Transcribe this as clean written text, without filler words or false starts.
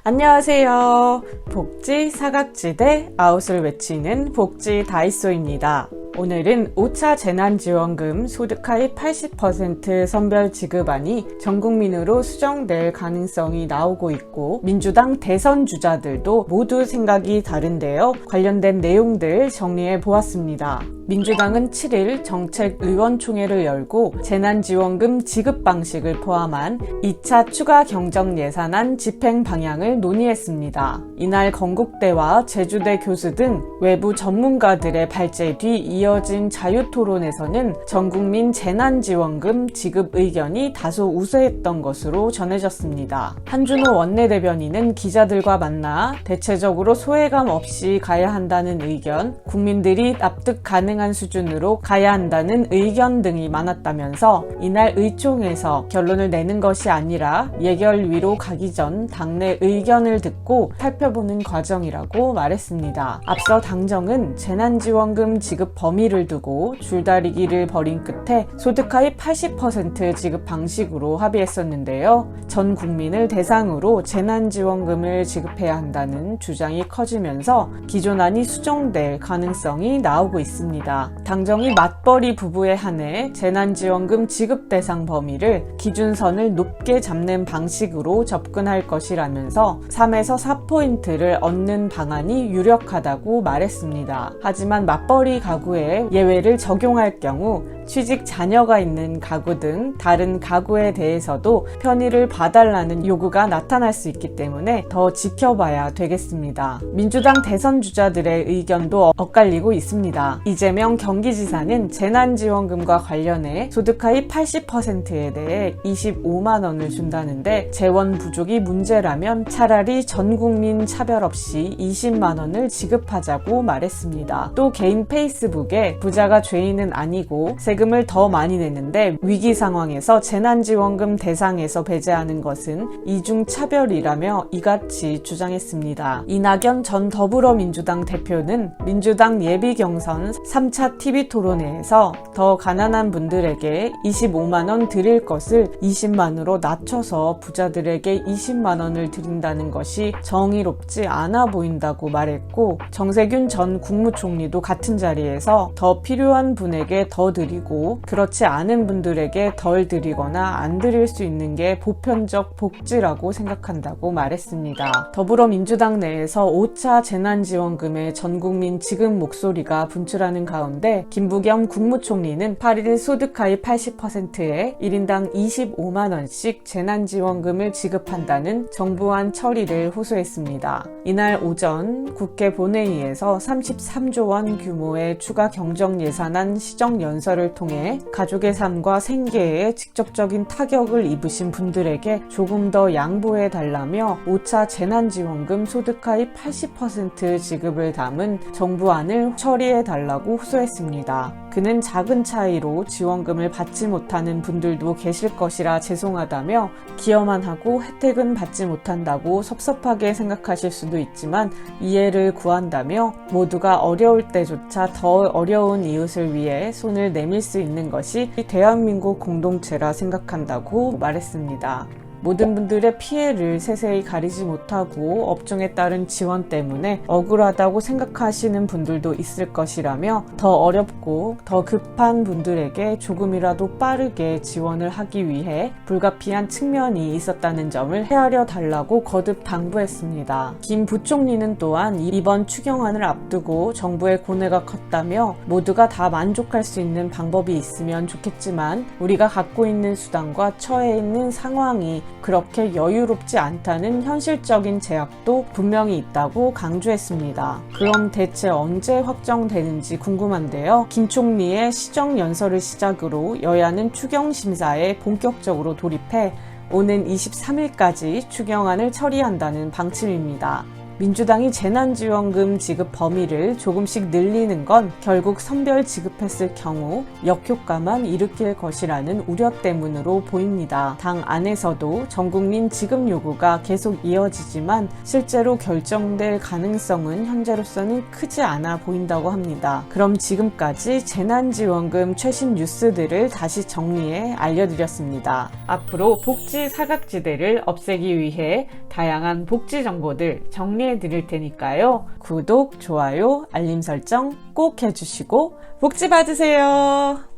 안녕하세요. 복지 사각지대 아웃을 외치는 복지 다이소입니다. 오늘은 5차 재난지원금 소득하위 80% 선별 지급안이 전 국민으로 수정될 가능성이 나오고 있고 민주당 대선 주자들도 모두 생각이 다른데요. 관련된 내용들 정리해 보았습니다. 민주당은 7일 정책의원총회를 열고 재난지원금 지급 방식을 포함한 2차 추가 경정 예산안 집행 방향을 논의했습니다. 이날 건국대와 제주대 교수 등 외부 전문가들의 발제 뒤 이어진 자유토론에서는 전국민 재난지원금 지급 의견이 다소 우세했던 것으로 전해졌습니다. 한준호 원내대변인은 기자들과 만나 대체적으로 소외감 없이 가야 한다는 의견, 국민들이 납득 가능한 수준으로 가야 한다는 의견 등이 많았다면서 이날 의총에서 결론을 내는 것이 아니라 예결위로 가기 전 당내 의견을 듣고 살펴보는 과정이라고 말했습니다. 앞서 당정은 재난지원금 지급 범위를 두고 줄다리기를 벌인 끝에 소득하위 80% 지급 방식으로 합의했었는데요. 전 국민을 대상으로 재난지원금을 지급해야 한다는 주장이 커지면서 기존안이 수정될 가능성이 나오고 있습니다. 당정이 맞벌이 부부에 한해 재난지원금 지급 대상 범위를 기준선을 높게 잡는 방식으로 접근할 것이라면서 3에서 4포인트를 얻는 방안이 유력하다고 말했습니다. 하지만 맞벌이 가구에 예외를 적용할 경우 취직 자녀가 있는 가구 등 다른 가구에 대해서도 편의를 봐달라는 요구가 나타날 수 있기 때문에 더 지켜봐야 되겠습니다. 민주당 대선 주자들의 의견도 엇갈리고 있습니다. 이재명 경기지사는 재난지원금과 관련해 소득하위 80%에 대해 25만 원을 준다는데 재원 부족이 문제라면 차라리 전국민 차별 없이 20만 원을 지급하자고 말했습니다. 또 개인 페이스북에 부자가 죄인은 아니고 세금을 더 많이 내는데 위기 상황에서 재난지원금 대상에서 배제하는 것은 이중차별이라며 이같이 주장했습니다. 이낙연 전 더불어민주당 대표는 민주당 예비경선 3차 TV토론회에서 더 가난한 분들에게 25만원 드릴 것을 20만으로 낮춰서 부자들에게 20만원을 드린다는 것이 정의롭지 않아 보인다고 말했고 정세균 전 국무총리도 같은 자리에서 더 필요한 분에게 더 드리고 그렇지 않은 분들에게 덜 드리거나 안 드릴 수 있는 게 보편적 복지라고 생각한다고 말했습니다. 더불어민주당 내에서 5차 재난지원금의 전국민 지급 목소리가 분출하는 가운데 김부겸 국무총리는 8일 소득하위 80%에 1인당 25만원씩 재난지원금을 지급한다는 정부안 처리를 호소했습니다. 이날 오전 국회 본회의에서 33조 원 규모의 추가 경정 예산안 시정연설을 통해 가족의 삶과 생계에 직접적인 타격을 입으신 분들에게 조금 더 양보해달라며 5차 재난지원금 소득하위 80% 지급을 담은 정부안을 처리해달라고 호소했습니다. 그는 작은 차이로 지원금을 받지 못하는 분들도 계실 것이라 죄송하다며 기여만 하고 혜택은 받지 못한다고 섭섭하게 생각하실 수도 있지만 이해를 구한다며 모두가 어려울 때조차 더 어려운 이웃을 위해 손을 내밀 수 있는 것이 대한민국 공동체라 생각한다고 말했습니다. 모든 분들의 피해를 세세히 가리지 못하고 업종에 따른 지원 때문에 억울하다고 생각하시는 분들도 있을 것이라며 더 어렵고 더 급한 분들에게 조금이라도 빠르게 지원을 하기 위해 불가피한 측면이 있었다는 점을 헤아려 달라고 거듭 당부했습니다. 김 부총리는 또한 이번 추경안을 앞두고 정부의 고뇌가 컸다며 모두가 다 만족할 수 있는 방법이 있으면 좋겠지만 우리가 갖고 있는 수단과 처해 있는 상황이 그렇게 여유롭지 않다는 현실적인 제약도 분명히 있다고 강조했습니다. 그럼 대체 언제 확정되는지 궁금한데요. 김 총리의 시정연설을 시작으로 여야는 추경심사에 본격적으로 돌입해 오는 23일까지 추경안을 처리한다는 방침입니다. 민주당이 재난지원금 지급 범위를 조금씩 늘리는 건 결국 선별 지급했을 경우 역효과만 일으킬 것이라는 우려 때문으로 보입니다. 당 안에서도 전국민 지급 요구가 계속 이어지지만 실제로 결정될 가능성은 현재로서는 크지 않아 보인다고 합니다. 그럼 지금까지 재난지원금 최신 뉴스들을 다시 정리해 알려드렸습니다. 앞으로 복지 사각지대를 없애기 위해 다양한 복지 정보들 정리해 드릴 테니까요. 구독, 좋아요, 알림 설정 꼭 해주시고 복지 받으세요.